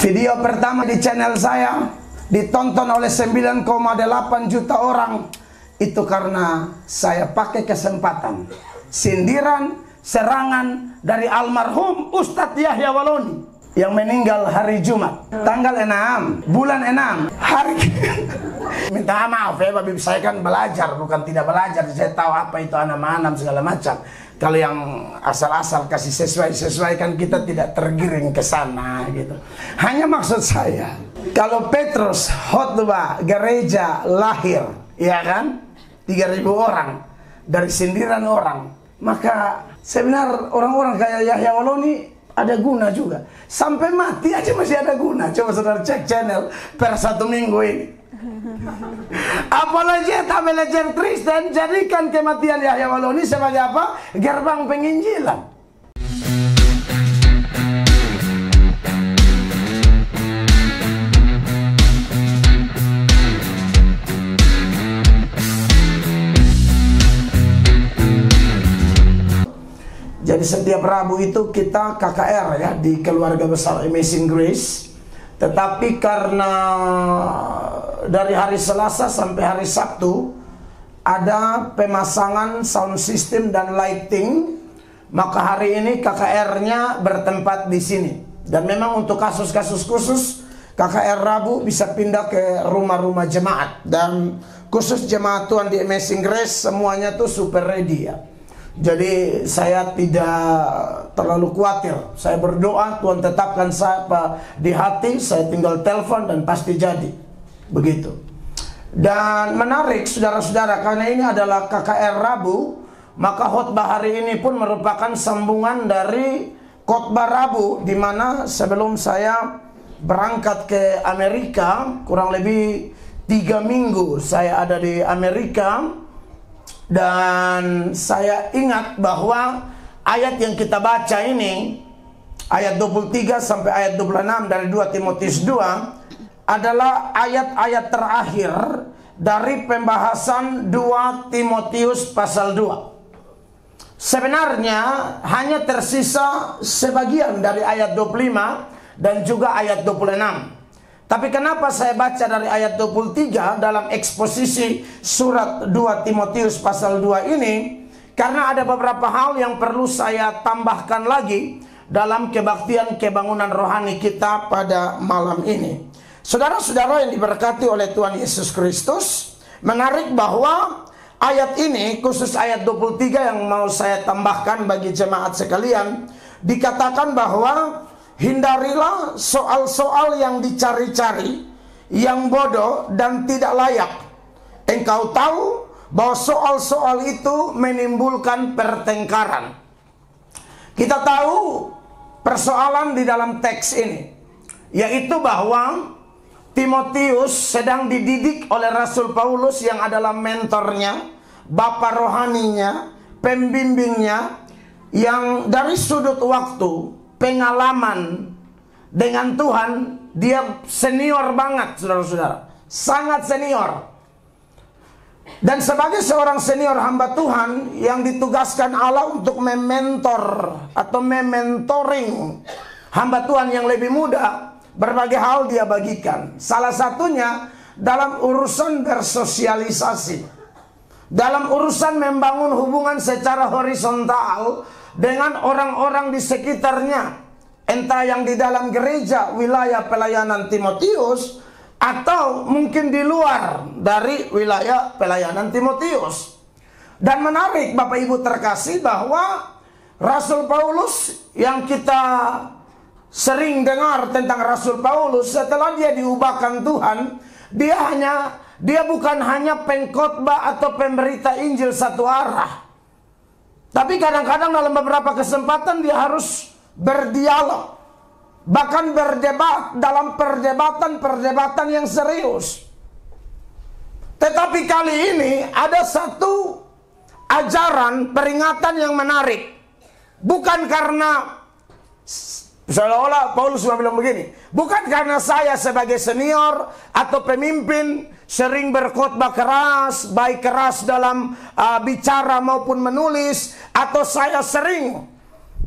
Video pertama di channel saya ditonton oleh 9,8 juta orang. Itu karena saya pakai kesempatan sindiran, serangan dari almarhum Ustadz Yahya Waloni yang meninggal hari Jumat tanggal 6 bulan 6 hari. Minta maaf ya, Babi, saya kan belajar, bukan tidak belajar. Saya tahu apa itu anam-anam segala macam. Kalau yang asal-asal kasih sesuai kan kita tidak tergiring ke sana gitu. Hanya maksud saya, kalau Petrus khotbah gereja lahir, ya kan, 3.000 orang dari sindiran orang, maka sebenarnya orang-orang kayak Yahya Waloni ada guna juga. Sampai mati aja masih ada guna. Coba saudara cek channel per 1 minggu ini. Apologia belajar Kristen, jadikan kematian Yahya Waloni sebagai apa? Gerbang penginjilan. Jadi setiap Rabu itu kita KKR ya di keluarga besar Amazing Grace. Tetapi karena dari hari Selasa sampai hari Sabtu ada pemasangan sound system dan lighting, maka hari ini KKR-nya bertempat di sini. Dan memang untuk kasus-kasus khusus KKR Rabu bisa pindah ke rumah-rumah jemaat. Dan khusus jemaat Tuhan di Amazing Grace semuanya tuh super ready ya. Jadi saya tidak terlalu khawatir. Saya berdoa Tuhan tetapkan saya di hati, saya tinggal telepon dan pasti jadi. Begitu. Dan menarik saudara-saudara, karena ini adalah KKR Rabu, maka khotbah hari ini pun merupakan sambungan dari khotbah Rabu, di mana sebelum saya berangkat ke Amerika, kurang lebih 3 minggu saya ada di Amerika. Dan saya ingat bahwa ayat yang kita baca ini, ayat 23 sampai ayat 26 dari 2 Timotius 2 adalah ayat-ayat terakhir dari pembahasan 2 Timotius pasal 2. Sebenarnya hanya tersisa sebagian dari ayat 25 dan juga ayat 26. Tapi kenapa saya baca dari ayat 23 dalam eksposisi surat 2 Timotius pasal 2 ini? Karena ada beberapa hal yang perlu saya tambahkan lagi dalam kebaktian kebangunan rohani kita pada malam ini. Saudara-saudara yang diberkati oleh Tuhan Yesus Kristus, menarik bahwa ayat ini, khusus ayat 23 yang mau saya tambahkan bagi jemaat sekalian, dikatakan bahwa hindarilah soal-soal yang dicari-cari, yang bodoh dan tidak layak. Engkau tahu bahwa soal-soal itu menimbulkan pertengkaran. Kita tahu persoalan di dalam teks ini, yaitu bahwa Timotius sedang dididik oleh Rasul Paulus yang adalah mentornya, bapa rohaninya, pembimbingnya, yang dari sudut waktu, pengalaman dengan Tuhan, dia senior banget, saudara-saudara, sangat senior. Dan sebagai seorang senior hamba Tuhan yang ditugaskan Allah untuk mementor atau mementoring hamba Tuhan yang lebih muda, berbagai hal dia bagikan. Salah satunya dalam urusan bersosialisasi, dalam urusan membangun hubungan secara horizontal dengan orang-orang di sekitarnya, entah yang di dalam gereja wilayah pelayanan Timotius atau mungkin di luar dari wilayah pelayanan Timotius. Dan menarik Bapak Ibu terkasih bahwa Rasul Paulus yang kita sering dengar tentang Rasul Paulus, setelah dia diubahkan Tuhan, dia bukan hanya pengkhotbah atau pemberita Injil satu arah. Tapi kadang-kadang dalam beberapa kesempatan dia harus berdialog, bahkan berdebat dalam perdebatan yang serius. Tetapi kali ini ada satu ajaran peringatan yang menarik. Bukan karena seolah-olah Paulus sudah bilang begini, bukan karena saya sebagai senior atau pemimpin sering berkhotbah keras, baik keras dalam bicara maupun menulis, atau saya sering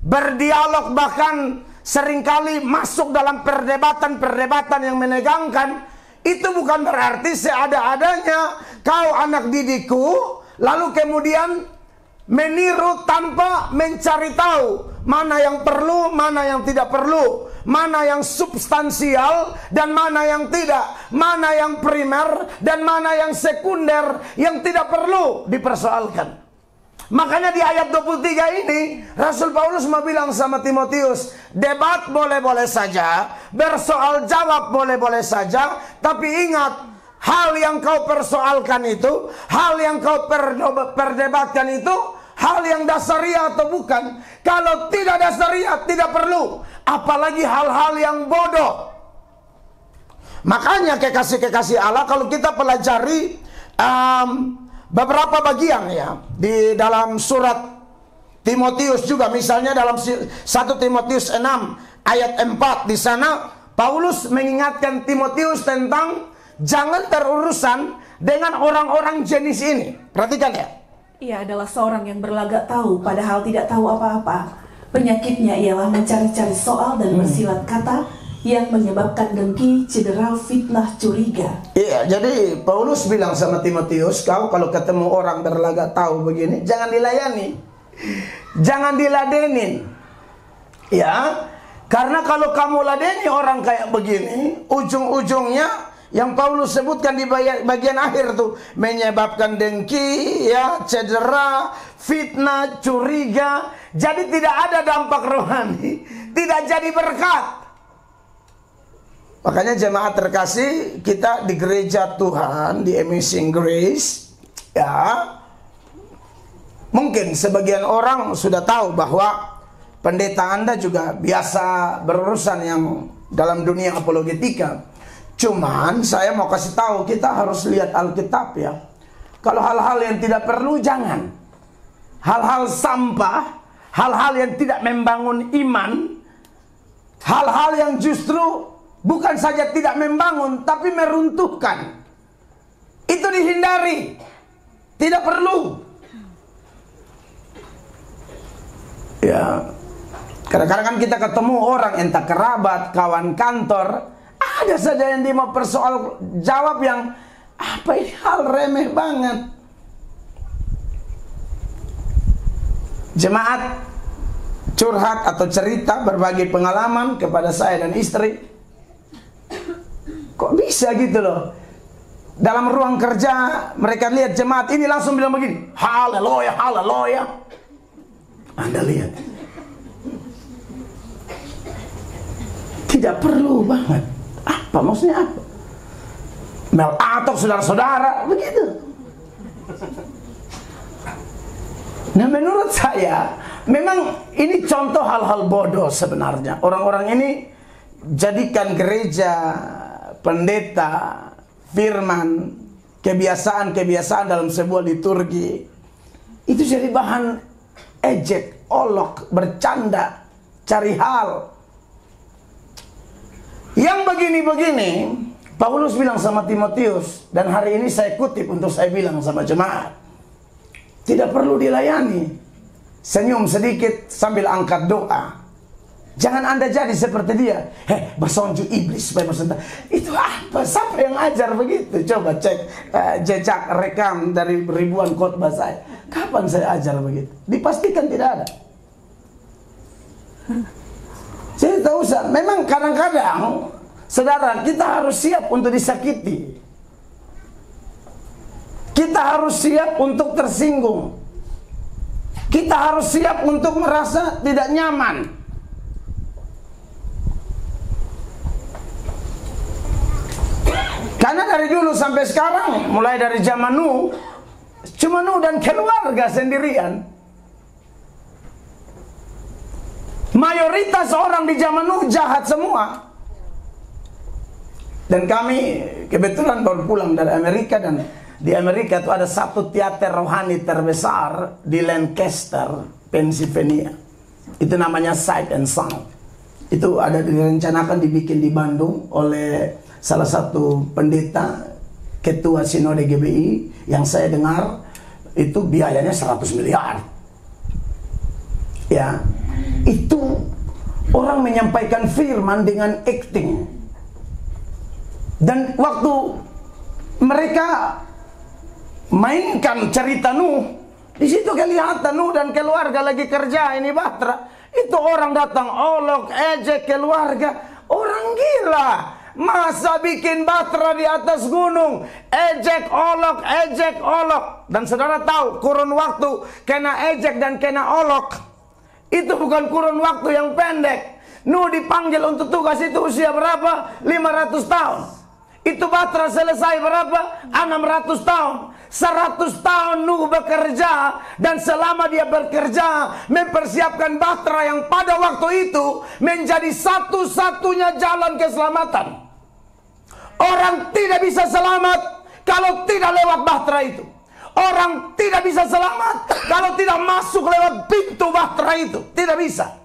berdialog bahkan seringkali masuk dalam perdebatan-perdebatan yang menegangkan, itu bukan berarti seada-adanya kau anak didikku, lalu kemudian meniru tanpa mencari tahu mana yang perlu, mana yang tidak perlu, mana yang substansial dan mana yang tidak, mana yang primer dan mana yang sekunder yang tidak perlu dipersoalkan. Makanya di ayat 23 ini Rasul Paulus mau bilang sama Timotius, debat boleh-boleh saja, bersoal jawab boleh-boleh saja, tapi ingat, hal yang kau persoalkan itu, hal yang kau perdebatkan itu, hal yang dasariah atau bukan. Kalau tidak dasariah, tidak perlu. Apalagi hal-hal yang bodoh. Makanya kekasih-kekasih Allah, kalau kita pelajari beberapa bagian ya di dalam surat Timotius juga, misalnya dalam 1 Timotius 6 ayat 4, di sana Paulus mengingatkan Timotius tentang jangan berurusan dengan orang-orang jenis ini. Perhatikan ya. Ia adalah seorang yang berlagak tahu padahal tidak tahu apa-apa. Penyakitnya ialah mencari-cari soal dan bersilat kata yang menyebabkan dengki, cedera, fitnah, curiga. Iya, jadi Paulus bilang sama Timotius, kau kalau ketemu orang berlagak tahu begini, jangan dilayani, jangan diladenin. Ya, karena kalau kamu ladeni orang kayak begini, ujung-ujungnya yang Paulus sebutkan di bagian akhir tuh, menyebabkan dengki, ya, cedera, fitnah, curiga. Jadi tidak ada dampak rohani, tidak jadi berkat. Makanya jemaat terkasih, kita di gereja Tuhan, di Amazing Grace, ya, mungkin sebagian orang sudah tahu bahwa pendeta Anda juga biasa berurusan yang dalam dunia apologetika. Cuman saya mau kasih tahu, kita harus lihat Alkitab ya. Kalau hal-hal yang tidak perlu, jangan. Hal-hal sampah, hal-hal yang tidak membangun iman, hal-hal yang justru bukan saja tidak membangun, tapi meruntuhkan, itu dihindari. Tidak perlu. Ya, kadang-kadang kan kita ketemu orang, entah kerabat, kawan kantor, ada saja yang dia mau persoal jawab yang apa ini, hal remeh banget. Jemaat curhat atau cerita, berbagi pengalaman kepada saya dan istri. Kok bisa gitu loh? Dalam ruang kerja mereka lihat jemaat ini langsung bilang begini, haleluya, haleluya. Anda lihat, tidak perlu banget. Apa maksudnya apa? Mel atau saudara-saudara begitu. Nah, menurut saya memang ini contoh hal-hal bodoh sebenarnya. Orang-orang ini jadikan gereja, pendeta, firman, kebiasaan-kebiasaan dalam sebuah liturgi itu jadi bahan ejek, olok, bercanda, cari hal. Yang begini-begini Paulus bilang sama Timotius, dan hari ini saya kutip untuk saya bilang sama jemaat, tidak perlu dilayani. Senyum sedikit sambil angkat doa. Jangan Anda jadi seperti dia. Bersonju iblis supaya bersentuh. Itu apa? Siapa yang ajar begitu? Coba cek jejak rekam dari ribuan khotbah saya. Kapan saya ajar begitu? Dipastikan tidak ada. Jadi tak usah. Memang kadang-kadang, saudara, kita harus siap untuk disakiti. Kita harus siap untuk tersinggung. Kita harus siap untuk merasa tidak nyaman. Karena dari dulu sampai sekarang, mulai dari zaman Nuh, cuma Nuh dan keluarga sendirian. Mayoritas orang di zaman Nuh jahat semua. Dan kami kebetulan baru pulang dari Amerika, dan di Amerika itu ada satu teater rohani terbesar di Lancaster, Pennsylvania. Itu namanya Sight and Sound. Itu ada direncanakan dibikin di Bandung oleh salah satu pendeta, ketua sinode GBI, yang saya dengar itu biayanya 100 miliar. Ya, itu Orang menyampaikan firman dengan acting. Dan waktu mereka mainkan cerita Nuh, di situ kelihatan Nuh dan keluarga lagi kerja ini Bahtera. Itu orang datang olok, ejek keluarga. Orang gila. Masa bikin Bahtera di atas gunung, ejek olok. Dan saudara tahu, kurun waktu kena ejek dan kena olok itu bukan kurun waktu yang pendek. Nuh dipanggil untuk tugas itu usia berapa? 500 tahun. Itu Bahtera selesai berapa? 600 tahun. 100 tahun Nuh bekerja, dan selama dia bekerja mempersiapkan Bahtera yang pada waktu itu menjadi satu-satunya jalan keselamatan. Orang tidak bisa selamat kalau tidak lewat Bahtera itu. Orang tidak bisa selamat kalau tidak masuk lewat pintu Bahtera itu. Tidak bisa.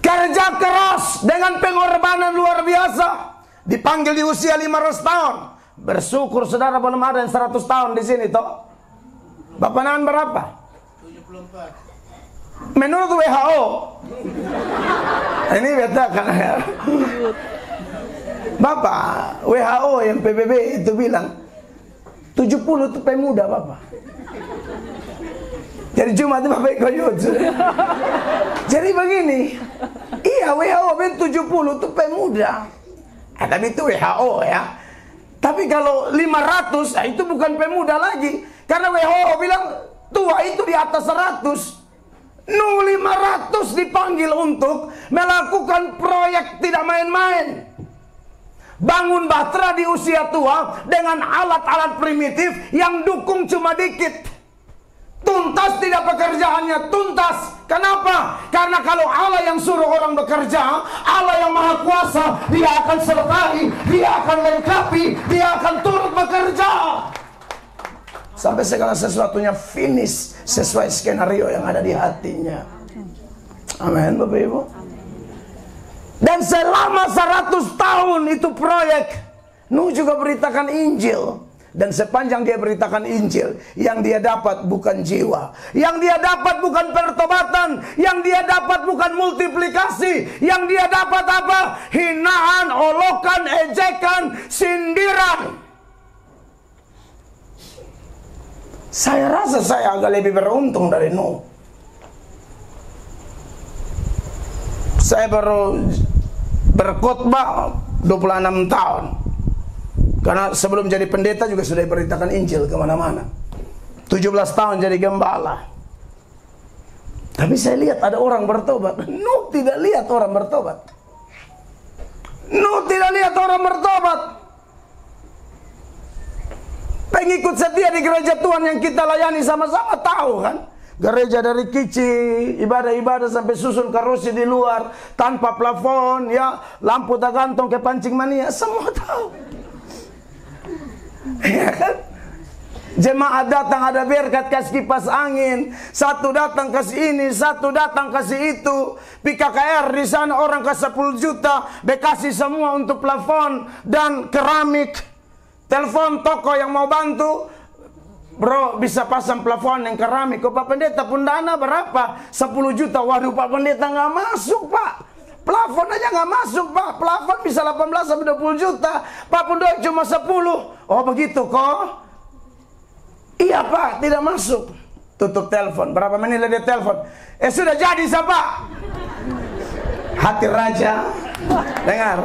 Kerja keras dengan pengorbanan luar biasa. Dipanggil di usia 500 tahun. Bersyukur saudara belum ada yang 100 tahun di sini toh. Bapak Nan berapa? 74. Menurut WHO. Ini beda kan ya. Bapak, WHO yang PBB itu bilang 70 itu pemuda Bapak. Jadi Jumat itu Bapak ikut YouTube. Jadi begini, iya WHO bilang 70 itu pemuda. Tapi itu WHO ya. Tapi kalau 500, itu bukan pemuda lagi. Karena WHO bilang tua itu di atas 100. Nuh 500 dipanggil untuk melakukan proyek tidak main-main. Bangun Bahtera di usia tua dengan alat-alat primitif yang dukung cuma dikit. Tuntas tidak pekerjaannya, tuntas. Kenapa? Karena kalau Allah yang suruh orang bekerja, Allah yang maha kuasa, dia akan sertai, dia akan lengkapi, dia akan turut bekerja. Sampai segala sesuatunya finish sesuai skenario yang ada di hatinya. Amin Bapak Ibu. Dan selama 100 tahun itu proyek, Nuh juga beritakan Injil. Dan sepanjang dia beritakan Injil, yang dia dapat bukan jiwa, yang dia dapat bukan pertobatan, yang dia dapat bukan multiplikasi, yang dia dapat apa? Hinaan, olokan, ejekan, sindiran. Saya rasa saya agak lebih beruntung dari Nuh. Saya baru berkhotbah 26 tahun. Karena sebelum jadi pendeta juga sudah diberitakan Injil kemana-mana. 17 tahun jadi gembala. Tapi saya lihat ada orang bertobat. Nuh tidak lihat orang bertobat. Nuh tidak lihat orang bertobat. Pengikut setia di gereja Tuhan yang kita layani sama-sama tahu kan. Gereja dari kecil, ibadah-ibadah sampai susun karosi di luar, tanpa plafon, ya, lampu tak gantung ke pancing mania, semua tahu. Ya kan? Jemaat datang ada berkat kasih kipas angin, satu datang kasih ini, satu datang kasih itu. PKKR di sana orang kasih 10 juta, bekasih semua untuk plafon dan keramik. Telepon toko yang mau bantu, bro bisa pasang plafon yang keramik. Kok Pak Pendeta pun dana berapa? 10 juta. Waduh Pak Pendeta nggak masuk Pak. Plafon aja nggak masuk Pak. Plafon bisa 18 sampai 20 juta. Pak Pendeta cuma 10. Oh begitu kok? Iya Pak, tidak masuk. Tutup telepon. Berapa menit dia telepon? Sudah jadi Pak. Hati raja. Dengar.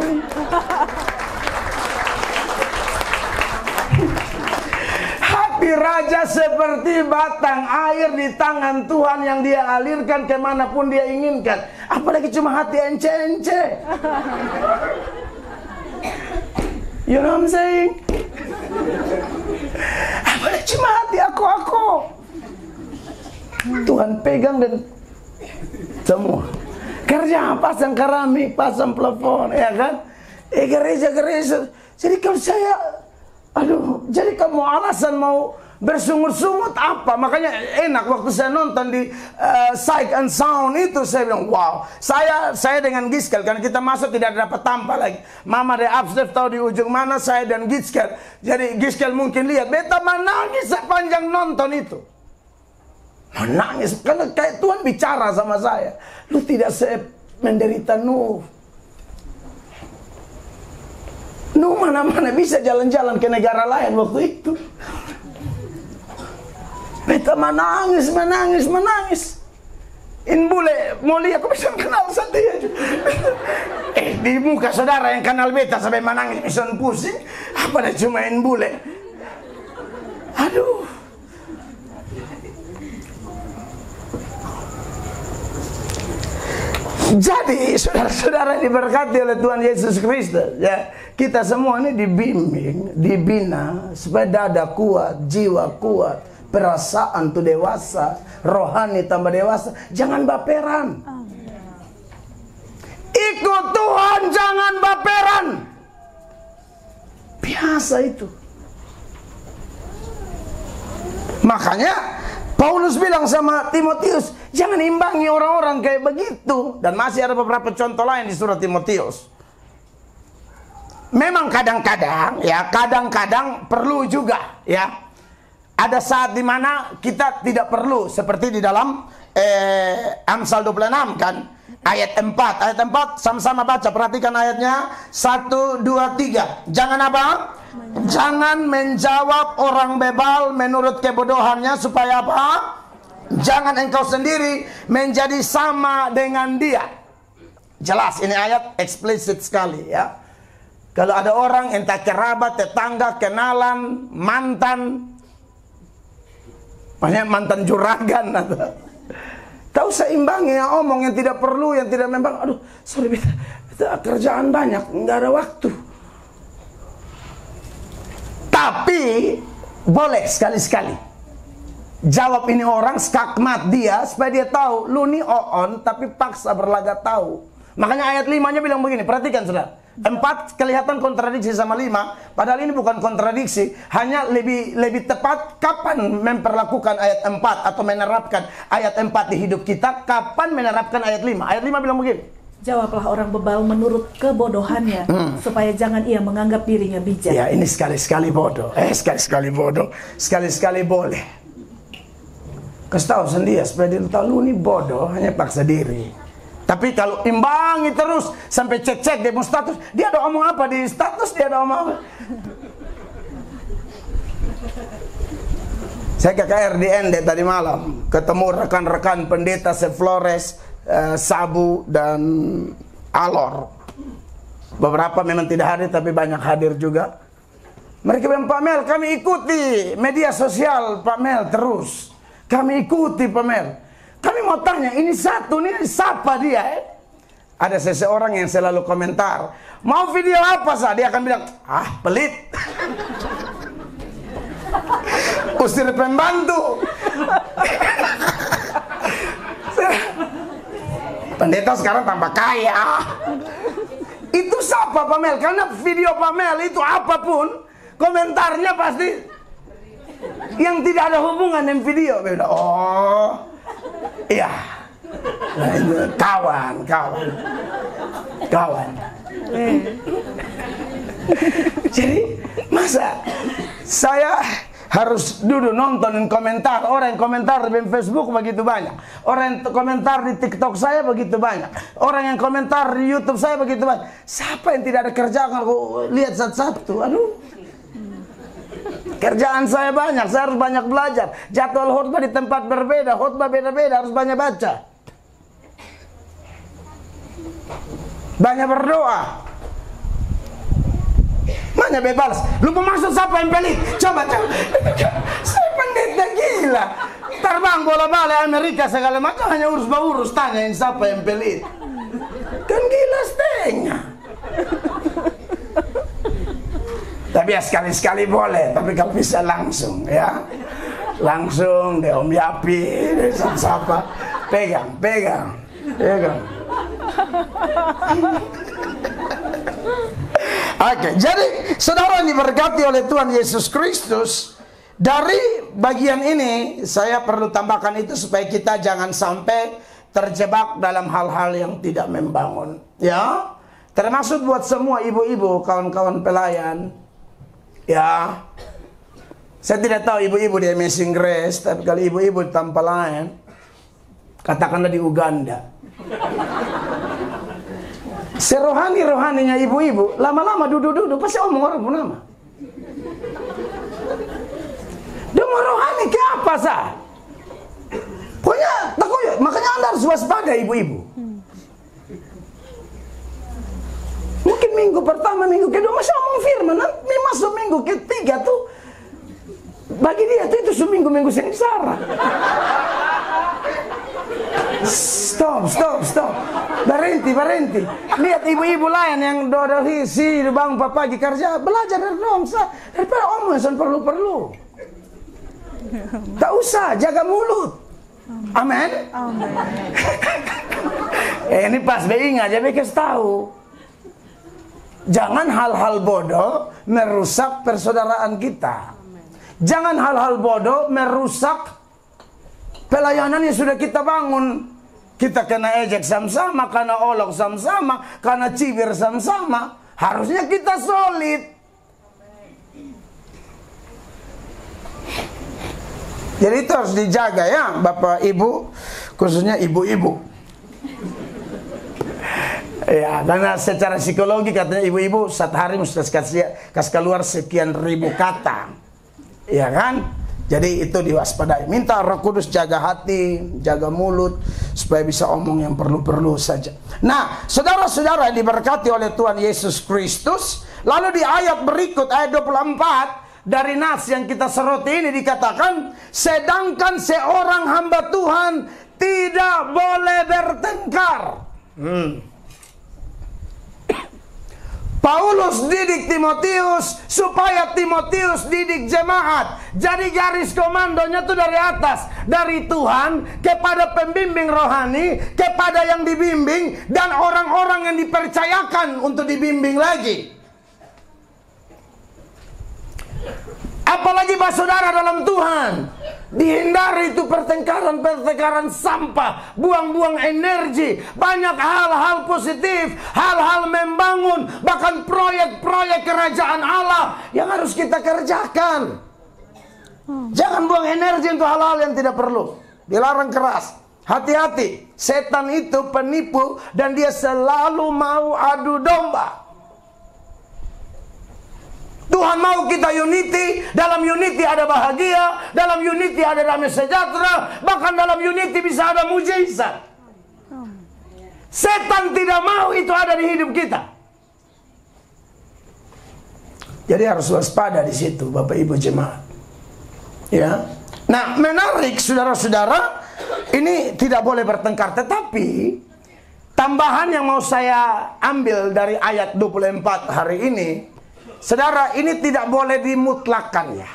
Hati raja seperti batang air di tangan Tuhan yang dia alirkan kemanapun dia inginkan. Apalagi cuma hati ence-ence. You know what I'm saying? Apalagi cuma hati aku. Tuhan pegang dan semua. Kerja pasang keramik, pasang plafon, ya kan? Gereja-gereja. Jadi kalau saya, jadi kamu alasan mau bersungut-sungut apa? Makanya enak waktu saya nonton di Sight and Sound itu, saya bilang wow. Saya dengan Giskel, karena kita masuk tidak dapat tanpa lagi. Mama dari upstairs tahu di ujung mana, saya dan Giskel. Jadi Giskel mungkin lihat, beta menangis sepanjang nonton itu. Menangis, karena kayak Tuhan bicara sama saya. Lu tidak menderita Nuh. Nuh mana-mana bisa jalan-jalan ke negara lain waktu itu. Beta menangis. Bule, Moli aku bisa kenal dia. Di muka saudara yang kenal beta sampai menangis bisa pusing. Apa dah cuma bule. Aduh. Jadi saudara-saudara diberkati oleh Tuhan Yesus Kristus, ya, kita semua ini dibimbing, dibina supaya dada kuat, jiwa kuat, perasaan tuh dewasa, rohani tambah dewasa. Jangan baperan. Ikut Tuhan, jangan baperan. Biasa itu. Makanya Paulus bilang sama Timotius, jangan imbangi orang-orang kayak begitu. Dan masih ada beberapa contoh lain di surat Timotius. Memang kadang-kadang, ya, kadang-kadang perlu juga, ya. Ada saat dimana kita tidak perlu, seperti di dalam Amsal 26 kan, ayat 4. Ayat 4 sama-sama baca, perhatikan ayatnya 1, 2, 3. Jangan apa? Jangan menjawab orang bebal menurut kebodohannya, supaya apa? Jangan engkau sendiri menjadi sama dengan dia. Jelas, ini ayat eksplisit sekali, ya. Kalau ada orang, entah kerabat, tetangga, kenalan, mantan, banyak mantan juragan, tahu seimbangi, ya, omong yang tidak perlu, yang tidak memang. Aduh, sorry, beta kerjaan banyak, nggak ada waktu. Tapi boleh sekali-sekali jawab ini orang, skakmat dia, supaya dia tahu lu nih on, tapi paksa berlagak tahu. Makanya ayat 5-nya bilang begini, perhatikan saudara. 4 kelihatan kontradiksi sama 5, padahal ini bukan kontradiksi, hanya lebih tepat kapan memperlakukan ayat 4 atau menerapkan ayat 4 di hidup kita, kapan menerapkan ayat 5. Ayat 5 bilang begini, jawablah orang bebal menurut kebodohannya, supaya jangan ia menganggap dirinya bijak. Ya, ini sekali-sekali bodoh. Sekali-sekali bodoh, sekali-sekali boleh. Kasih tahu sendiri supaya dia tahu lu ini bodoh, hanya paksa diri. Tapi kalau imbangi terus sampai cek-cek demo status, dia ada omong apa di status, dia ada omong apa. Saya ke KRDN tadi malam, ketemu rekan-rekan pendeta Flores, Sabu dan Alor. Beberapa memang tidak hadir, tapi banyak hadir juga. Mereka bilang, Pak Mel, kami ikuti media sosial Pak Mel terus. Kami ikuti Pak Mel. Kami mau tanya, ini satu, ini siapa dia? Ada seseorang yang selalu komentar, mau video apa sah? Dia akan bilang, pelit. Usir pembantu. Pendeta sekarang tambah kaya. Itu siapa Pak Mel? Karena video Pak Mel itu apapun, komentarnya pasti yang tidak ada hubungan dengan video. Oh, iya. Nah, itu kawan. Jadi masa saya harus duduk nonton komentar orang yang komentar di Facebook begitu banyak, orang yang komentar di TikTok saya begitu banyak, orang yang komentar di YouTube saya begitu banyak. Siapa yang tidak ada kerjaan aku lihat satu-satu? Aduh, kerjaan saya banyak, saya harus banyak belajar. Jadwal khotbah di tempat berbeda, khotbah beda-beda, harus banyak baca, banyak berdoa. Mana bebas? Lu mau masuk siapa yang pelit? Coba. Saya pendeta gila. Terbang bola-balik Amerika segala macam, hanya urus-urus tanyain siapa yang pelit. Kan gila setengah. Tapi ya sekali-sekali boleh, tapi kalau bisa langsung, ya. Langsung deh Om Yapi, deh siapa. Pegang. Oke, jadi saudara diberkati oleh Tuhan Yesus Kristus. Dari bagian ini saya perlu tambahkan itu supaya kita jangan sampai terjebak dalam hal-hal yang tidak membangun, ya. Termasuk buat semua ibu-ibu, kawan-kawan pelayan, ya. Saya tidak tahu ibu-ibu di Amazing Grace, tapi kalau ibu-ibu tanpa lain, katakanlah di Uganda. Serohani-rohaninya ibu-ibu, lama-lama duduk-duduk, pasti omong orang bernama. Dia mau rohani ke apa sah? Pokoknya, makanya Anda harus waspada ibu-ibu. Mungkin minggu pertama, minggu kedua masih omong firman, nanti masuk minggu ketiga tuh, bagi dia tuh itu seminggu-minggu sengsara. Stop. Berhenti. Lihat ibu-ibu lain yang si bang pagi kerja, belajar dari dongsa. Daripada omong yang perlu-perlu. Tak usah jaga mulut. Amin. Ini pas ingat aja kasih tahu. Jangan hal-hal bodoh merusak persaudaraan kita. Jangan hal-hal bodoh merusak pelayanan yang sudah kita bangun. Kita kena ejek sama-sama, kena olok sama-sama, kena cibir sama-sama. Harusnya kita solid. Jadi itu harus dijaga ya, Bapak Ibu, khususnya ibu-ibu. Ya, karena secara psikologi katanya ibu-ibu satu hari mesti kasih keluar sekian ribu kata. Ya kan? Jadi itu diwaspadai. Minta Roh Kudus jaga hati, jaga mulut, supaya bisa omong yang perlu-perlu saja. Nah, saudara-saudara yang diberkati oleh Tuhan Yesus Kristus, lalu di ayat berikut, ayat 24, dari nas yang kita soroti ini dikatakan, sedangkan seorang hamba Tuhan tidak boleh bertengkar. Paulus didik Timotius supaya Timotius didik jemaat. Jadi garis komandonya itu dari atas, dari Tuhan kepada pembimbing rohani, kepada yang dibimbing dan orang-orang yang dipercayakan untuk dibimbing lagi. Apalagi saudara dalam Tuhan, dihindari itu pertengkaran sampah, buang-buang energi, banyak hal-hal positif, hal-hal membangun, bahkan proyek-proyek kerajaan Allah yang harus kita kerjakan. Jangan buang energi untuk hal-hal yang tidak perlu. Dilarang keras. Hati-hati, setan itu penipu dan dia selalu mau adu domba. Tuhan mau kita unity, dalam unity ada bahagia, dalam unity ada damai sejahtera, bahkan dalam unity bisa ada mujizat. Setan tidak mau itu ada di hidup kita. Jadi harus waspada di situ, Bapak Ibu jemaat. Ya. Nah, menarik saudara-saudara, ini tidak boleh bertengkar, tetapi tambahan yang mau saya ambil dari ayat 24 hari ini, saudara, ini tidak boleh dimutlakan ya.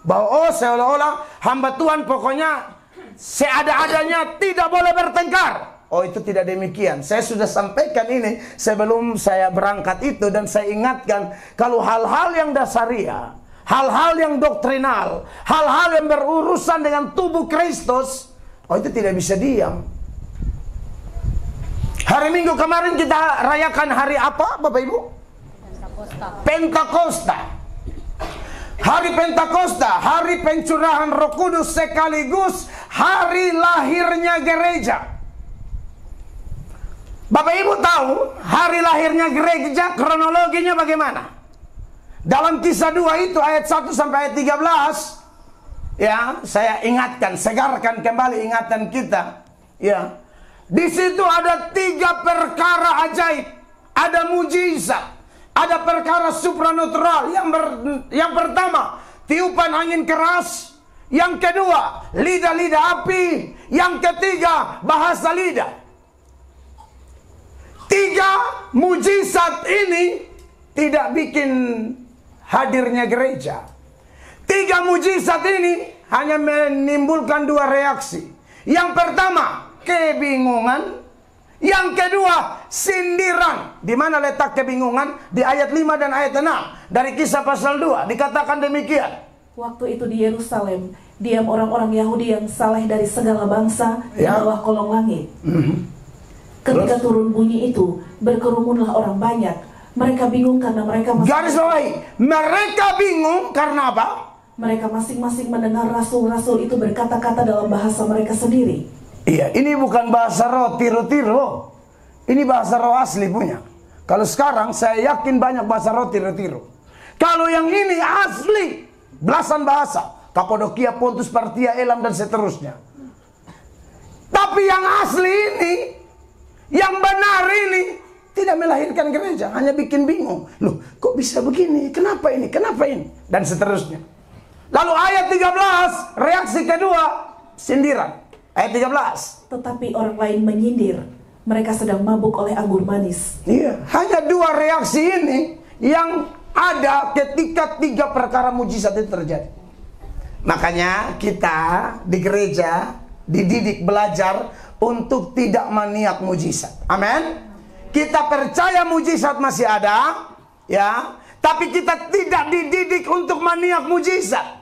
Bahwa seolah-olah hamba Tuhan pokoknya seada-adanya tidak boleh bertengkar. Oh, itu tidak demikian. Saya sudah sampaikan ini sebelum saya berangkat itu, dan saya ingatkan kalau hal-hal yang dasaria, hal-hal yang doktrinal, hal-hal yang berurusan dengan tubuh Kristus, oh itu tidak bisa diam. Hari Minggu kemarin kita rayakan hari apa, Bapak Ibu? Pentakosta. Hari Pentakosta, hari pencurahan Roh Kudus sekaligus hari lahirnya gereja. Bapak Ibu tahu hari lahirnya gereja kronologinya bagaimana? Dalam Kisah 2 itu ayat 1 sampai ayat 13, ya, saya ingatkan, segarkan kembali ingatan kita. Ya. Di situ ada 3 perkara ajaib, ada mujizat. Ada perkara supranatural. Yang pertama, tiupan angin keras. Yang kedua, lidah-lidah api. Yang ketiga, bahasa lidah. 3 mujizat ini tidak bikin hadirnya gereja. 3 mujizat ini hanya menimbulkan 2 reaksi. Yang pertama, kebingungan. Yang kedua, sindiran. Di mana letak kebingungan? Di ayat 5 dan ayat 6 dari Kisah pasal 2 dikatakan demikian. Waktu itu di Yerusalem diam orang-orang Yahudi yang saleh dari segala bangsa di bawah kolong langit. Ketika turun bunyi itu, berkerumunlah orang banyak. Mereka bingung karena mereka garis bawahi, mereka bingung karena apa? Mereka masing-masing mendengar rasul-rasul itu berkata-kata dalam bahasa mereka sendiri. Iya, ini bukan bahasa roh tiru-tiru. Ini bahasa roh asli punya. Kalau sekarang saya yakin banyak bahasa roh tiru-tiru. Kalau yang ini asli, belasan bahasa. Kapadokia, Pontus, Partia, Elam, dan seterusnya. Tapi yang asli ini, yang benar ini, tidak melahirkan gereja, hanya bikin bingung. Loh, kok bisa begini? Kenapa ini? Kenapa ini? Dan seterusnya. Lalu ayat 13, reaksi kedua, sindiran. Ayat 13. Tetapi orang lain menyindir, mereka sedang mabuk oleh anggur manis. Iya, hanya dua reaksi ini yang ada ketika tiga perkara mujizat itu terjadi. Makanya kita di gereja dididik belajar untuk tidak maniak mujizat. Amin. Kita percaya mujizat masih ada, ya, tapi kita tidak dididik untuk maniak mujizat.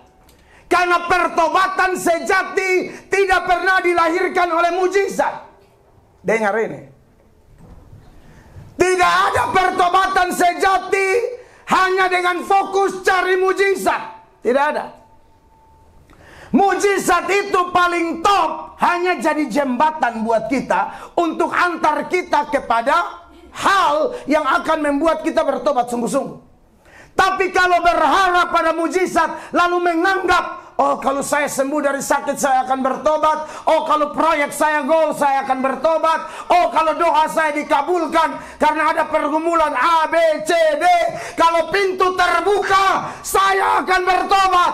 Karena pertobatan sejati tidak pernah dilahirkan oleh mujizat. Dengar ini. Tidak ada pertobatan sejati hanya dengan fokus cari mujizat. Tidak ada. Mujizat itu paling top hanya jadi jembatan buat kita untuk antar kita kepada hal yang akan membuat kita bertobat sungguh-sungguh. Tapi kalau berharap pada mujizat lalu menganggap, oh kalau saya sembuh dari sakit saya akan bertobat, oh kalau proyek saya goal saya akan bertobat, oh kalau doa saya dikabulkan karena ada pergumulan A, B, C, D, kalau pintu terbuka saya akan bertobat.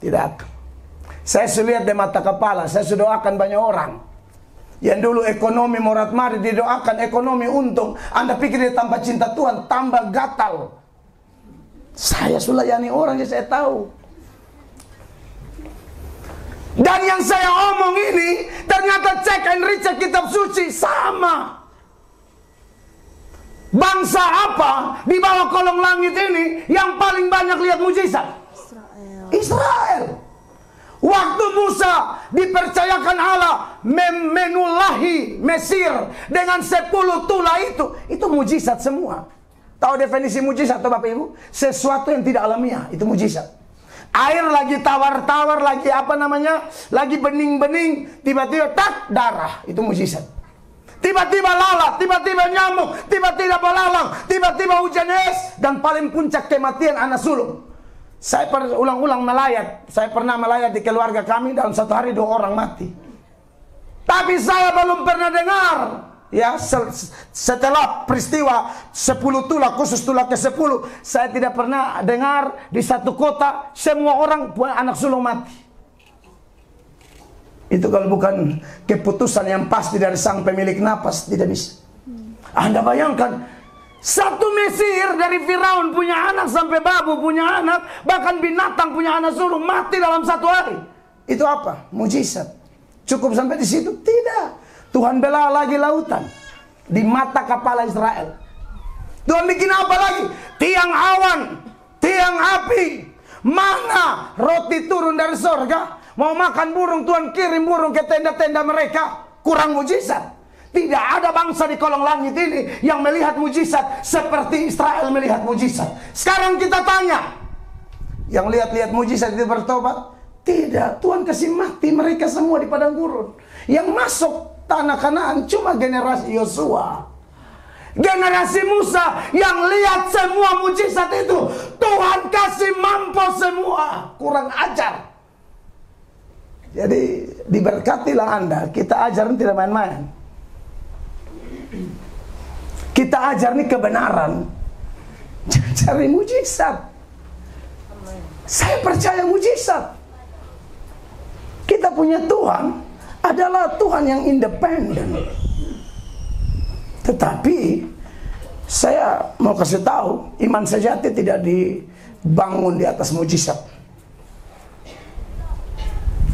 Tidak. Saya sudah lihat di mata kepala, saya sudah doakan banyak orang. Yang dulu ekonomi morat mari didoakan ekonomi untung. Anda pikir dia tambah cinta Tuhan, tambah gatal. Saya sulayani orang yang saya tahu. Dan yang saya omong ini ternyata cek and recheck kitab suci sama. Bangsa apa di bawah kolong langit ini yang paling banyak lihat mujizat? Israel. Waktu Musa dipercayakan Allah menulahi Mesir dengan 10 tula itu mujizat semua. Tahu definisi mujizat atau Bapak Ibu? Sesuatu yang tidak alamiah, itu mujizat. Air lagi tawar-tawar, lagi apa namanya? Lagi bening-bening, tiba-tiba tak darah, itu mujizat. Tiba-tiba lalat, tiba-tiba nyamuk, tiba-tiba belalang, tiba-tiba hujan es, dan paling puncak kematian anak sulung. Saya ulang-ulang melayat. Saya pernah melayat di keluarga kami, dalam satu hari 2 orang mati. Tapi saya belum pernah dengar, ya, setelah peristiwa 10 tula, khusus tula ke-10, saya tidak pernah dengar di satu kota semua orang punya anak sulung mati. Itu kalau bukan keputusan yang pasti dari sang pemilik napas, tidak bisa. Anda bayangkan, satu Mesir dari Firaun punya anak sampai babu punya anak, bahkan binatang punya anak sulung mati dalam satu hari. Itu apa? Mujizat. Cukup sampai di situ? Tidak. Tuhan bela lagi lautan di mata kepala Israel. Tuhan bikin apa lagi? Tiang awan, tiang api, mana roti turun dari surga. Mau makan burung, Tuhan kirim burung ke tenda-tenda mereka. Kurang mujizat. Tidak ada bangsa di kolong langit ini yang melihat mujizat seperti Israel melihat mujizat. Sekarang kita tanya, yang lihat-lihat mujizat itu bertobat? Tidak, Tuhan kasih mati mereka semua di padang gurun. Yang masuk tanah Kanaan cuma generasi Yosua, generasi Musa yang lihat semua mujizat itu. Tuhan kasih mampu semua, kurang ajar. Jadi diberkatilah Anda, kita ajaran tidak main-main. Kita ajar nih kebenaran, cari mujizat. Saya percaya mujizat. Kita punya Tuhan adalah Tuhan yang independen. Tetapi saya mau kasih tahu, iman sejati tidak dibangun di atas mujizat.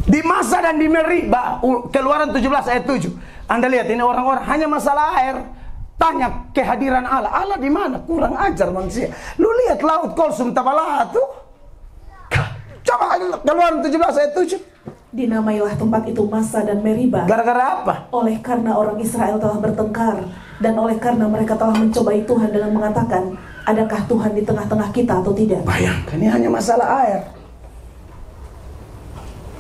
Di Masa dan di Meriba, Keluaran 17 ayat 7. Anda lihat ini orang-orang hanya masalah air. Tanya kehadiran Allah. Allah di mana? Kurang ajar manusia. Lu lihat laut Kolsum Tabalaha tuh. Coba Keluaran 17 ayat 7. Dinamailah tempat itu Masa dan Meriba. Gara-gara apa? Oleh karena orang Israel telah bertengkar, dan oleh karena mereka telah mencobai Tuhan dengan mengatakan, Adakah Tuhan di tengah-tengah kita atau tidak? Bayangkan, ini hanya masalah air.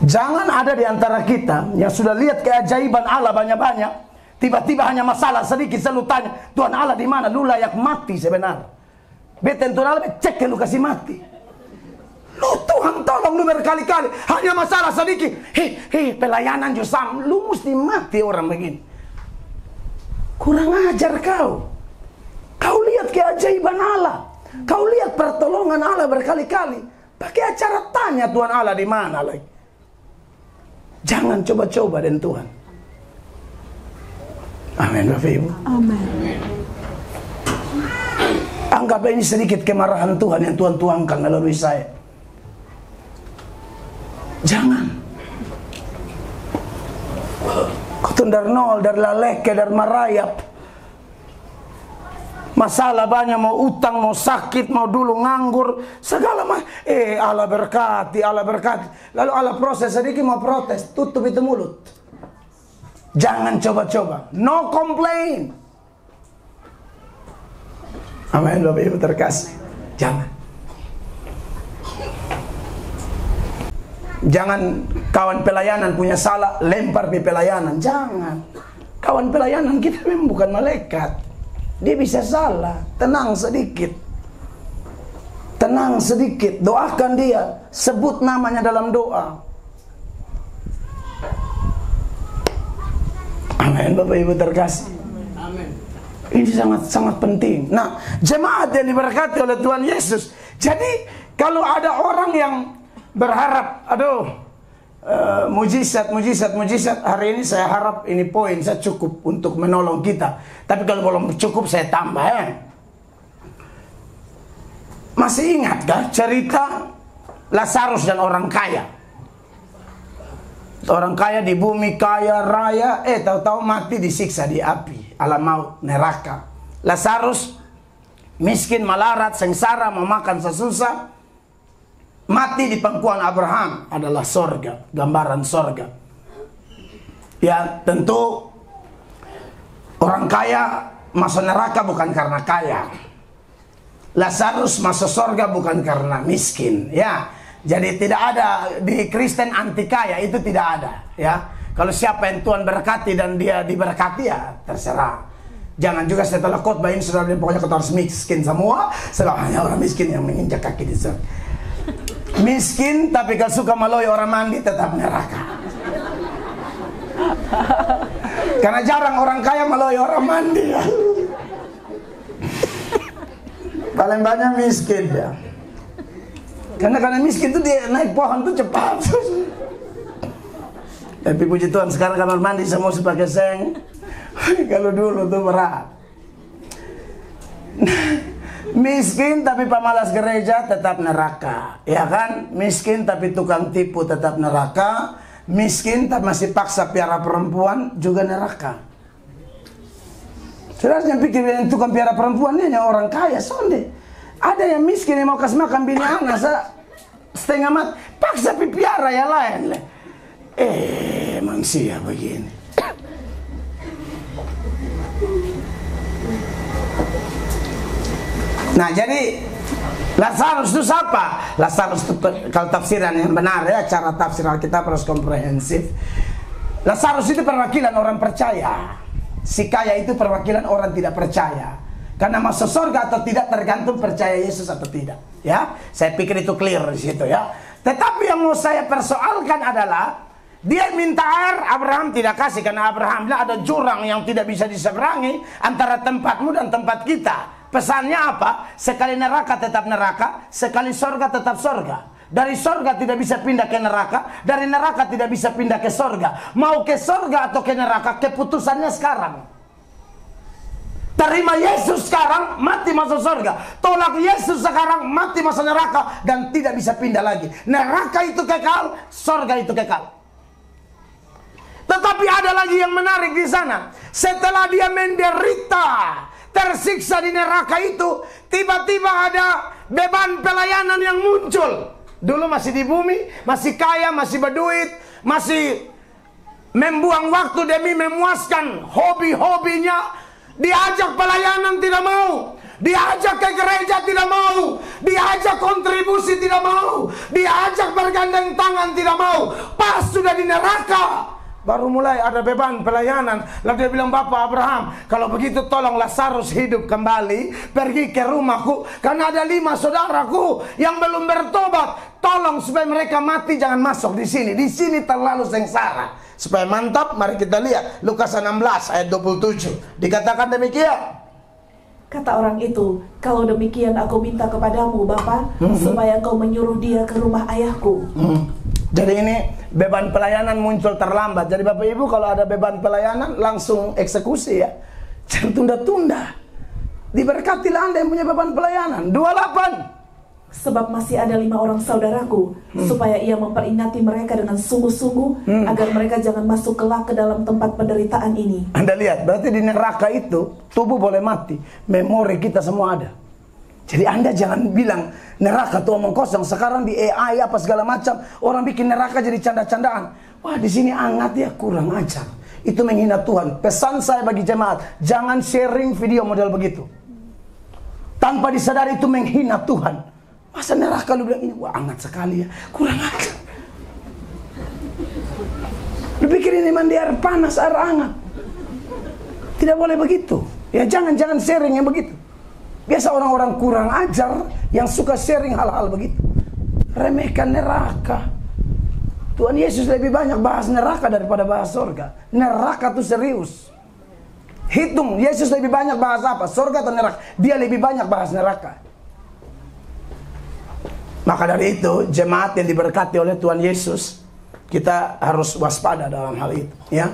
Jangan ada di antara kita yang sudah lihat keajaiban Allah banyak-banyak, tiba-tiba hanya masalah sedikit selalu tanya, Tuhan Allah di mana? Lu layak mati sebenarnya. Beten Tuhan Allah cek lu kasih mati. Lu Tuhan tolong lu berkali-kali, hanya masalah sedikit. Pelayanan Jusam, lu mesti mati orang begini. Kurang ajar kau. Kau lihat keajaiban Allah, kau lihat pertolongan Allah berkali-kali, pakai acara tanya Tuhan Allah di mana lagi. Jangan coba-coba dengan Tuhan. Amin, Bapak Ibu. Amin. Anggap ini sedikit kemarahan Tuhan yang Tuhan tuangkan melalui saya. Jangan. Kau dari nol, dari laleke, dari marayap. Masalah banyak, mau utang, mau sakit, mau dulu nganggur, segala macam. Allah berkati, Allah berkati. Lalu Allah proses sedikit mau protes, tutup itu mulut. Jangan coba-coba. No complain. Amin, Bapak Ibu terkasih. Jangan. Jangan kawan pelayanan punya salah, lempar di pelayanan. Jangan. Kawan pelayanan kita memang bukan malaikat. Dia bisa salah. Tenang sedikit. Tenang sedikit. Doakan dia. Sebut namanya dalam doa. Amin, Bapak Ibu terkasih. Amin. Ini sangat-sangat penting. Nah, jemaat yang diberkati oleh Tuhan Yesus. Jadi, kalau ada orang yang berharap, mujizat, hari ini saya harap ini poin saya cukup untuk menolong kita. Tapi kalau belum cukup saya tambah ya. Masih ingat gak cerita Lazarus dan orang kaya? Orang kaya di bumi kaya raya, tahu-tahu mati disiksa di api, alam maut, neraka. Lazarus miskin, melarat, sengsara, memakan sesusah. Mati di pangkuan Abraham adalah sorga, gambaran sorga. Ya tentu orang kaya masuk neraka bukan karena kaya. Lazarus masuk sorga bukan karena miskin. Ya, jadi tidak ada di Kristen anti kaya, itu tidak ada. Ya, kalau siapa yang Tuhan berkati dan dia diberkati ya terserah. Jangan juga setelah khotbah ini sudah pokoknya kita harus miskin semua. Sebab hanya orang miskin yang menginjak kaki di sorga. Miskin tapi kalau suka meloy orang mandi tetap neraka. Karena jarang orang kaya meloy orang mandi ya. Paling banyak miskin ya. Karena miskin tuh dia naik pohon tuh cepat. Tapi puji Tuhan sekarang kamar mandi semua pakai seng. Kalau dulu tuh berat. Miskin tapi pemalas gereja tetap neraka, ya kan? Miskin tapi tukang tipu tetap neraka. Miskin tapi masih paksa piara perempuan juga neraka. Saudara yang pikir yang tukang piara perempuan ini hanya orang kaya, sonde. Ada yang miskin yang mau kasih makan bini anak setengah mati, paksa piara yang lain. Manusia begini. Nah jadi Lazarus itu siapa? Lazarus itu kalau tafsiran yang benar ya, cara tafsir Alkitab harus komprehensif. Lazarus itu perwakilan orang percaya. Si kaya itu perwakilan orang tidak percaya. Karena masuk surga atau tidak tergantung percaya Yesus atau tidak. Ya, saya pikir itu clear di situ ya. Tetapi yang mau saya persoalkan adalah dia minta air, Abraham tidak kasih karena Abraham bilang ada jurang yang tidak bisa diseberangi antara tempatmu dan tempat kita. Pesannya apa? Sekali neraka tetap neraka, sekali sorga tetap sorga. Dari sorga tidak bisa pindah ke neraka, dari neraka tidak bisa pindah ke sorga. Mau ke sorga atau ke neraka, keputusannya sekarang. Terima Yesus sekarang, mati masuk sorga. Tolak Yesus sekarang, mati masuk neraka, dan tidak bisa pindah lagi. Neraka itu kekal, sorga itu kekal. Tetapi ada lagi yang menarik di sana. Setelah dia menderita, tersiksa di neraka itu, tiba-tiba ada beban pelayanan yang muncul. Dulu masih di bumi, masih kaya, masih berduit, masih membuang waktu demi memuaskan hobi-hobinya. Diajak pelayanan tidak mau. Diajak ke gereja tidak mau. Diajak kontribusi tidak mau. Diajak bergandeng tangan tidak mau. Pas sudah di neraka, baru mulai ada beban pelayanan. Lalu dia bilang, Bapak Abraham, kalau begitu tolong Lazarus hidup kembali, pergi ke rumahku, karena ada 5 saudaraku yang belum bertobat. Tolong supaya mereka mati, jangan masuk di sini. Di sini terlalu sengsara. Supaya mantap, mari kita lihat Lukas 16 ayat 27. Dikatakan demikian. Kata orang itu, kalau demikian aku minta kepadamu, Bapa, supaya engkau menyuruh dia ke rumah ayahku. Jadi ini beban pelayanan muncul terlambat. Jadi Bapak Ibu kalau ada beban pelayanan langsung eksekusi ya. Jangan tunda-tunda. Diberkatilah Anda yang punya beban pelayanan. 28. Sebab masih ada 5 orang saudaraku, supaya ia memperingati mereka dengan sungguh-sungguh, agar mereka jangan masuk kelak ke dalam tempat penderitaan ini. Anda lihat, berarti di neraka itu tubuh boleh mati, memori kita semua ada. Jadi Anda jangan bilang neraka itu omong kosong. Sekarang di AI apa segala macam, orang bikin neraka jadi canda-candaan. Wah, di sini hangat ya, kurang ajar. Itu menghina Tuhan. Pesan saya bagi jemaat, jangan sharing video model begitu. Tanpa disadari itu menghina Tuhan. Masa neraka lu bilang ini, wah hangat sekali ya, kurang ajar. Lu pikir ini mandi air panas, air hangat. Tidak boleh begitu. Ya jangan sharing yang begitu. Biasa orang-orang kurang ajar yang suka sharing hal-hal begitu. Remehkan neraka. Tuhan Yesus lebih banyak bahas neraka daripada bahas surga. Neraka itu serius. Hitung, Yesus lebih banyak bahas apa? Surga atau neraka? Dia lebih banyak bahas neraka. Maka dari itu, jemaat yang diberkati oleh Tuhan Yesus, kita harus waspada dalam hal itu, ya.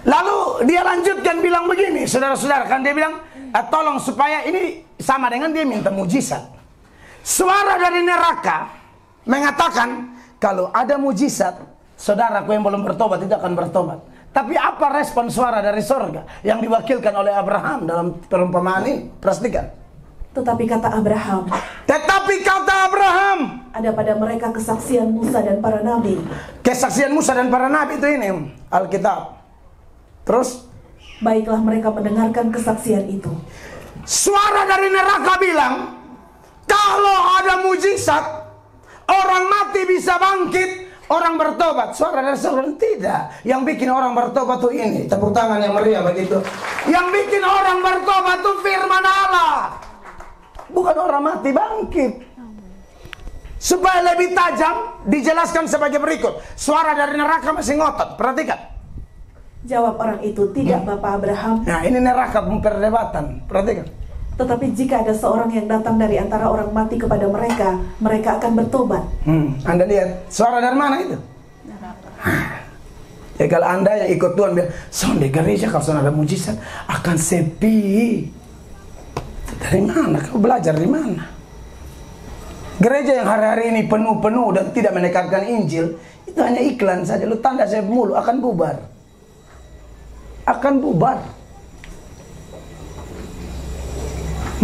Lalu dia lanjutkan bilang begini, saudara-saudara, kan dia bilang, tolong supaya ini sama dengan dia minta mujizat. Suara dari neraka mengatakan, kalau ada mujizat, saudaraku yang belum bertobat itu akan bertobat. Tapi apa respon suara dari surga yang diwakilkan oleh Abraham dalam perumpamaan ini? Perhatikan. Tetapi kata Abraham, ada pada mereka kesaksian Musa dan para nabi. Kesaksian Musa dan para nabi itu ini Alkitab. Terus, baiklah mereka mendengarkan kesaksian itu. Suara dari neraka bilang, kalau ada mujizat, orang mati bisa bangkit, orang bertobat. Suara dari surga tidak. Yang bikin orang bertobat tuh ini, tepuk tangan yang meriah begitu. Yang bikin orang bertobat tuh firman Allah. Bukan orang mati bangkit. Supaya lebih tajam, dijelaskan sebagai berikut. Suara dari neraka masih ngotot. Perhatikan. Jawab orang itu, tidak Bapak Abraham. Nah ini neraka perdebatan. Perhatikan. Tetapi jika ada seorang yang datang dari antara orang mati kepada mereka, mereka akan bertobat. Anda lihat, suara dari mana itu? Ya kalau Anda yang ikut Tuhan bilang, sonde gereja kalau ada mujizat akan sepi. Dari mana? Kau belajar di mana? Gereja yang hari-hari ini penuh-penuh dan tidak menekankan Injil, itu hanya iklan saja. Lu tanda saya mulu, akan bubar. Akan bubar.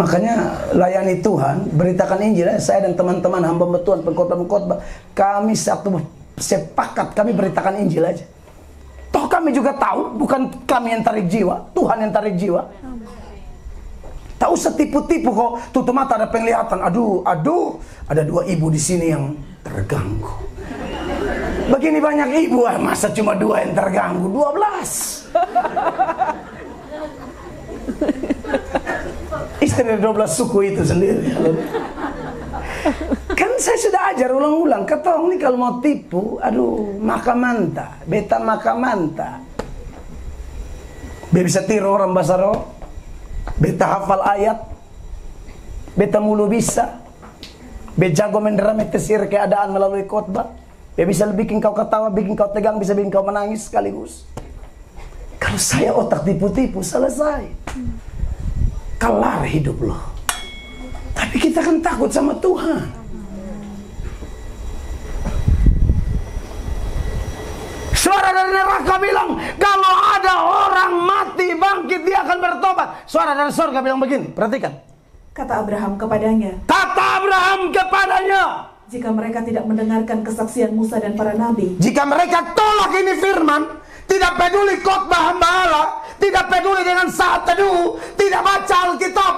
Makanya layani Tuhan, beritakan Injil. Saya dan teman-teman hamba Tuhan, pengkhotbah, kami satu sepakat, kami beritakan Injil aja. Toh kami juga tahu, bukan kami yang tarik jiwa, Tuhan yang tarik jiwa. Tak usah tipu-tipu kok, tutup mata ada penglihatan. Aduh, ada 2 ibu di sini yang terganggu. Begini banyak ibu, masa cuma 2 yang terganggu? 12. Istri dari 12 suku itu sendiri. Kan saya sudah ajar ulang-ulang, ketong nih kalau mau tipu, makamanta, beta makamanta. Bisa tiru orang bahasa roh. Beta hafal ayat, beta mulu bisa, beta jago mendramatisir keadaan melalui khotbah, beta bisa bikin kau ketawa, bikin kau tegang, bisa bikin kau menangis sekaligus. Kalau saya otak tipu-tipu, selesai, kelar hidup loh. Tapi kita kan takut sama Tuhan. Suara dari neraka bilang, kalau ada orang mati bangkit dia akan bertobat. Suara dari surga bilang begini, perhatikan. Kata Abraham kepadanya, jika mereka tidak mendengarkan kesaksian Musa dan para nabi, jika mereka tolak ini firman, tidak peduli khotbah hamba Allah, tidak peduli dengan saat teduh, tidak baca Alkitab,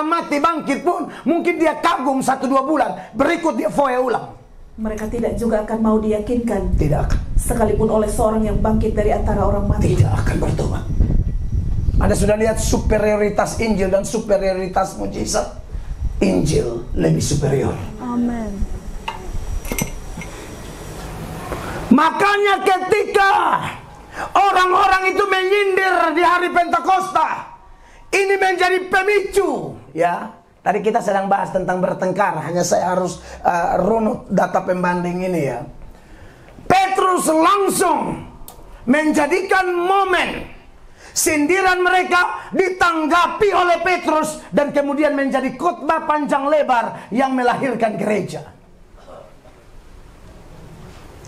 orang mati bangkit pun mungkin dia kagum 1-2 bulan, berikut dia foya ulang. Mereka tidak juga akan mau diyakinkan, Tidak akan. sekalipun oleh seorang yang bangkit dari antara orang mati. Tidak akan bertobat. Anda sudah lihat superioritas Injil dan superioritas mujizat? Injil lebih superior. Amin. Makanya ketika orang-orang itu menyindir di hari Pentakosta, ini menjadi pemicu, ya. Tadi kita sedang bahas tentang bertengkar, hanya saya harus runut data pembanding ini, ya. Petrus langsung menjadikan momen sindiran mereka ditanggapi oleh Petrus dan kemudian menjadi khotbah panjang lebar yang melahirkan gereja.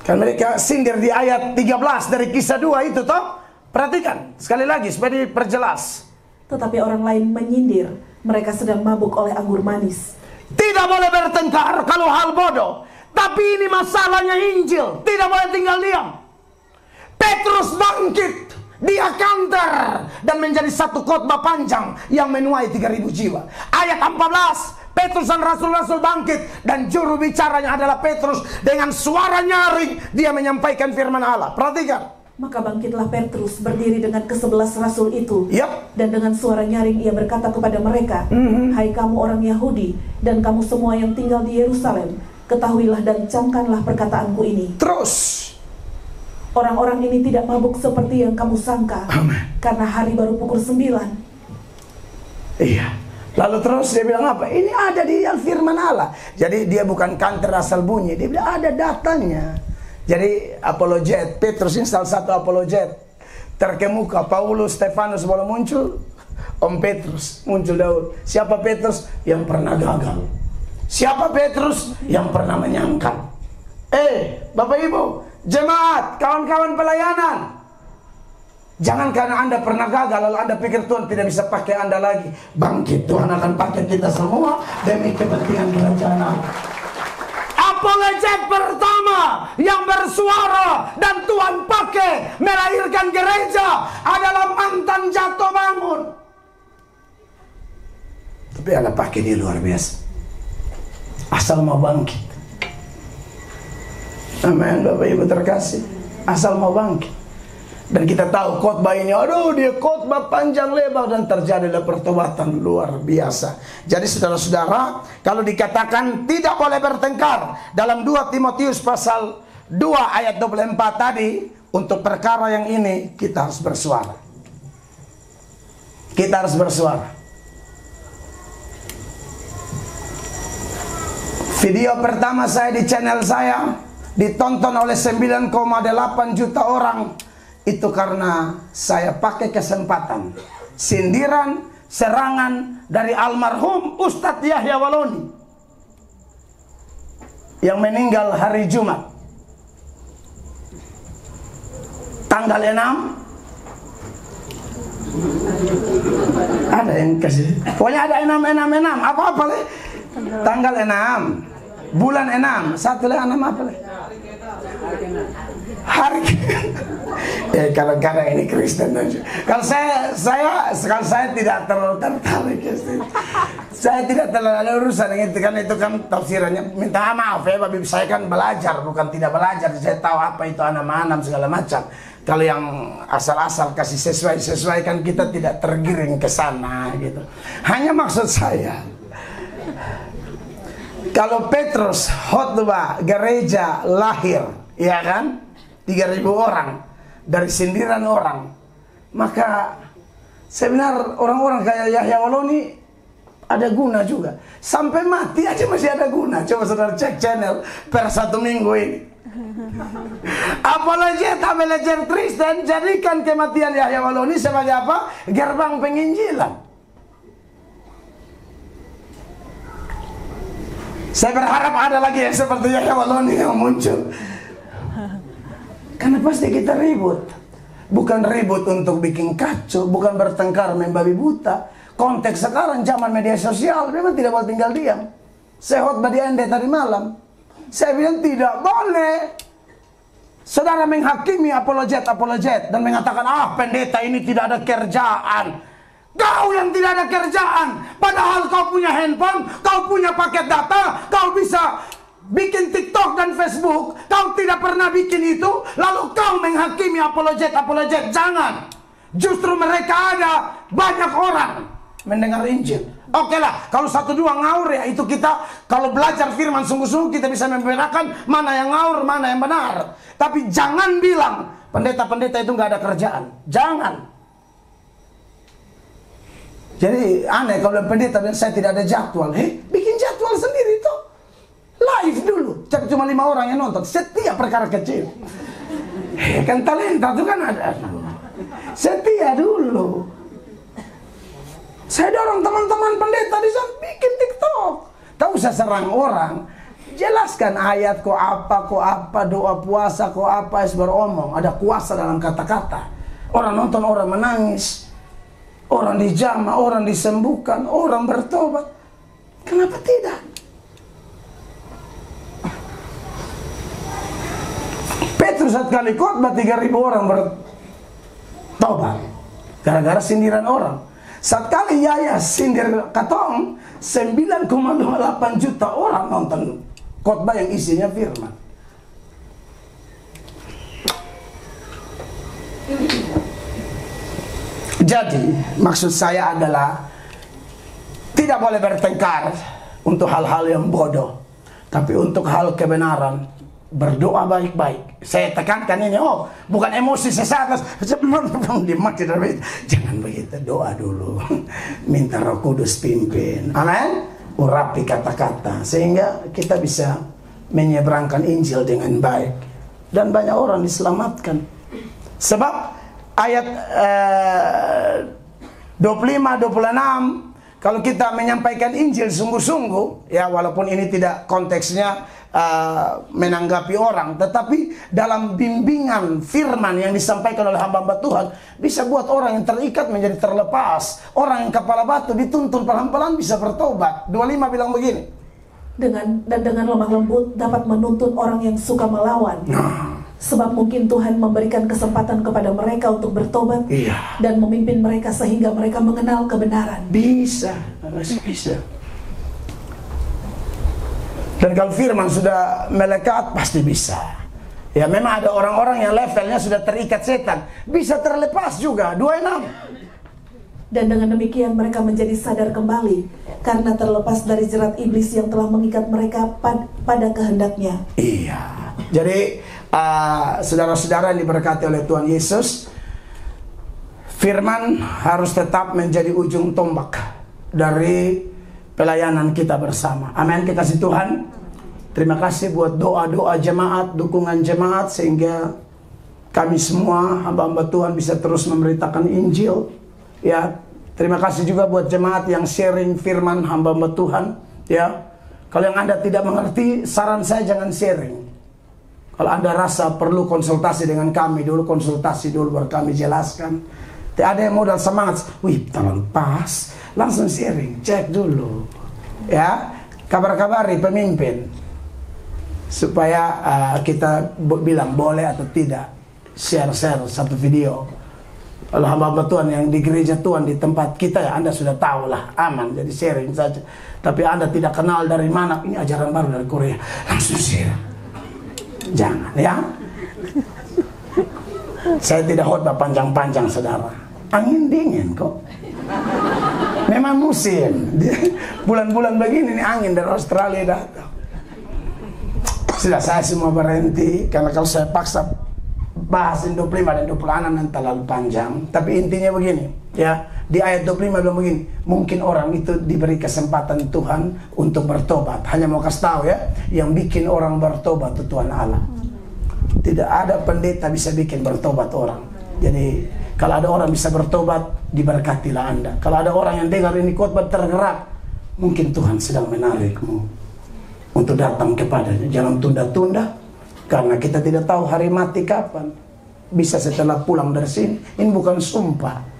Kan mereka sindir di ayat 13 dari Kisah 2 itu toh. Perhatikan sekali lagi supaya diperjelas. Tetapi orang lain menyindir, mereka sedang mabuk oleh anggur manis. Tidak boleh bertengkar kalau hal bodoh. Tapi ini masalahnya Injil, tidak boleh tinggal diam. Petrus bangkit, dia counter dan menjadi satu khotbah panjang yang menuai 3.000 jiwa. Ayat 14, Petrus dan rasul-rasul bangkit dan juru bicaranya adalah Petrus. Dengan suara nyaring dia menyampaikan firman Allah. Perhatikan. Maka bangkitlah Petrus berdiri dengan ke-11 rasul itu. Yep. Dan dengan suara nyaring ia berkata kepada mereka, Hai kamu orang Yahudi dan kamu semua yang tinggal di Yerusalem, ketahuilah dan camkanlah perkataanku ini. Terus Orang-orang ini tidak mabuk seperti yang kamu sangka. Amen. Karena hari baru pukul 9. Iya. Lalu terus dia bilang apa? Ini ada di firman Allah. Jadi dia bukan kantor asal bunyi. Dia bilang ada datanya. Jadi apologet, Petrus ini salah satu apologet terkemuka. Paulus, Stefanus boleh muncul, Om Petrus muncul Daud. Siapa Petrus? Yang pernah gagal. Siapa Petrus? Yang pernah menyangkal. Bapak Ibu, jemaat, kawan-kawan pelayanan, jangan karena Anda pernah gagal lalu Anda pikir Tuhan tidak bisa pakai Anda lagi. Bangkit, Tuhan akan pakai kita semua demi kepentingan kerajaan Allah. Apologet pertama yang bersuara dan Tuhan pakai melahirkan gereja adalah mantan jatuh bangun. Tapi Allah pakai dia luar biasa. Asal mau bangkit. Amin, Bapak Ibu terkasih. Asal mau bangkit. Dan kita tahu khotbah ini, aduh dia khotbah panjang lebar dan terjadilah pertobatan luar biasa. Jadi saudara-saudara, kalau dikatakan tidak boleh bertengkar dalam 2 Timotius pasal 2 ayat 24 tadi, untuk perkara yang ini kita harus bersuara. Kita harus bersuara. Video pertama saya di channel saya ditonton oleh 9,8 juta orang. Itu karena saya pakai kesempatan sindiran, serangan dari almarhum Ustadz Yahya Waloni yang meninggal hari Jumat tanggal 6. Ada yang kasih, pokoknya ada 6 apa-apa le. Tanggal 6 bulan 6 satu le 6 apa le hari. Kadang-kadang ini Kristen aja. Kalau saya tidak terlalu tertarik. Saya tidak terlalu ada urusan dengan itu kan tafsirannya. Minta maaf ya, Bapak saya kan belajar, bukan tidak belajar. Saya tahu apa itu anam-anam segala macam. Kalau yang asal-asal kasih sesuai kan kita tidak tergiring ke sana gitu. Hanya maksud saya, kalau Petrus khotbah gereja lahir, ya kan? 3.000 orang dari sindiran orang, maka sebenarnya orang-orang kayak Yahya Waloni ada guna juga. Sampai mati aja masih ada guna. Coba saudara cek channel per 1 minggu ini. Apologet Kristen jadikan kematian Yahya Waloni sebagai apa? Gerbang penginjilan. Saya berharap ada lagi yang seperti Yahya Waloni yang muncul. Karena pasti kita ribut. Bukan ribut untuk bikin kacau, bukan bertengkar membabi buta. Konteks sekarang zaman media sosial memang tidak boleh tinggal diam. Saya khotbah di Ende tadi malam. Saya bilang tidak boleh saudara menghakimi apologet dan mengatakan pendeta ini tidak ada kerjaan. Kau yang tidak ada kerjaan, padahal kau punya handphone, kau punya paket data, kau bisa bikin TikTok dan Facebook, kau tidak pernah bikin itu, lalu kau menghakimi apologet. Jangan. Justru mereka ada banyak orang mendengar Injil. Oke lah, kalau satu dua ngaur ya itu kita, kalau belajar firman sungguh-sungguh kita bisa membedakan mana yang ngaur, mana yang benar. Tapi jangan bilang pendeta-pendeta itu nggak ada kerjaan. Jangan. Jadi aneh kalau pendeta dan saya tidak ada jadwal. Bikin jadwal sendiri tuh. Live dulu. Cuma 5 orang yang nonton. Setiap perkara kecil. Kan talenta itu kan ada. Setia dulu. Saya dorong teman-teman pendeta di sana bikin TikTok. Tak usah serang orang. Jelaskan ayat kok apa, doa puasa kok apa, beromong. Ada kuasa dalam kata-kata. Orang nonton, orang menangis. Orang dijamah, orang disembuhkan, orang bertobat. Kenapa tidak? Petrus sekali khotbah 3.000 orang bertobat. Gara-gara sindiran orang. Saat kali Yaya sindir katong, 9,8 juta orang nonton khotbah yang isinya firman. Jadi maksud saya adalah tidak boleh bertengkar untuk hal-hal yang bodoh, tapi untuk hal kebenaran berdoa baik-baik. Saya tekankan ini, bukan emosi sesaat. Jangan begitu, doa dulu, minta Roh Kudus pimpin. Amin. Urapi kata-kata sehingga kita bisa menyeberangkan Injil dengan baik dan banyak orang diselamatkan. Sebab ayat 25-26, kalau kita menyampaikan Injil sungguh-sungguh, ya walaupun ini tidak konteksnya menanggapi orang, tetapi dalam bimbingan firman yang disampaikan oleh hamba-hamba Tuhan, bisa buat orang yang terikat menjadi terlepas. Orang yang kepala batu dituntun pelan-pelan bisa bertobat. 25 bilang begini, dengan lemah lembut dapat menuntun orang yang suka melawan. Sebab mungkin Tuhan memberikan kesempatan kepada mereka untuk bertobat, dan memimpin mereka sehingga mereka mengenal kebenaran. Bisa. Dan kalau firman sudah melekat, pasti bisa. Ya memang ada orang-orang yang levelnya sudah terikat setan, bisa terlepas juga. 26. Dan dengan demikian mereka menjadi sadar kembali, karena terlepas dari jerat iblis yang telah mengikat mereka pada kehendaknya. Iya. Jadi saudara-saudara yang diberkati oleh Tuhan Yesus, firman harus tetap menjadi ujung tombak dari pelayanan kita bersama. Amin. Kekasih Tuhan, terima kasih buat doa-doa jemaat, dukungan jemaat, sehingga kami semua hamba-hamba Tuhan bisa terus memberitakan Injil. Ya, terima kasih juga buat jemaat yang sharing firman hamba-hamba Tuhan. Ya, kalau yang Anda tidak mengerti, saran saya jangan sharing. Kalau Anda rasa perlu konsultasi dengan kami dulu, konsultasi dulu baru kami jelaskan. Tidak ada yang modal semangat, wih terlalu pas, langsung sharing, cek dulu. Ya, kabar-kabari pemimpin supaya kita bilang boleh atau tidak share satu video. Kalau hamba-hamba Tuhan yang di gereja Tuhan di tempat kita, ya Anda sudah tahu lah, aman, jadi sharing saja. Tapi Anda tidak kenal dari mana, ini ajaran baru dari Korea, langsung share. Jangan ya. Saya tidak khotbah panjang-panjang saudara. Angin dingin kok. Memang musim. Bulan-bulan begini nih angin dari Australia datang. Sudah saya semua berhenti, karena kalau saya paksa bahas 25 dan 26 nanti terlalu panjang. Tapi intinya begini, ya. Di ayat 25 bilang begini, mungkin orang itu diberi kesempatan Tuhan untuk bertobat. Hanya mau kasih tahu ya, yang bikin orang bertobat itu Tuhan Allah. Tidak ada pendeta bisa bikin bertobat orang. Jadi kalau ada orang bisa bertobat, diberkatilah Anda. Kalau ada orang yang dengar ini khotbah tergerak, mungkin Tuhan sedang menarikmu untuk datang kepadanya. Jangan tunda-tunda, karena kita tidak tahu hari mati kapan. Bisa setelah pulang dari sini. Ini bukan sumpah.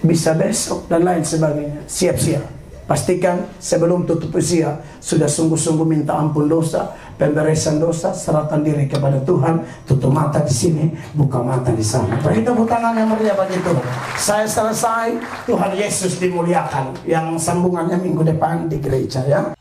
Bisa besok dan lain sebagainya. Siap-siap. Pastikan sebelum tutup usia sudah sungguh-sungguh minta ampun dosa, pemberesan dosa, serahkan diri kepada Tuhan. Tutup mata di sini, buka mata di sana. Beri tepuk tangan yang meriah bagi Tuhan. Saya selesai, Tuhan Yesus dimuliakan. Yang sambungannya minggu depan di gereja ya.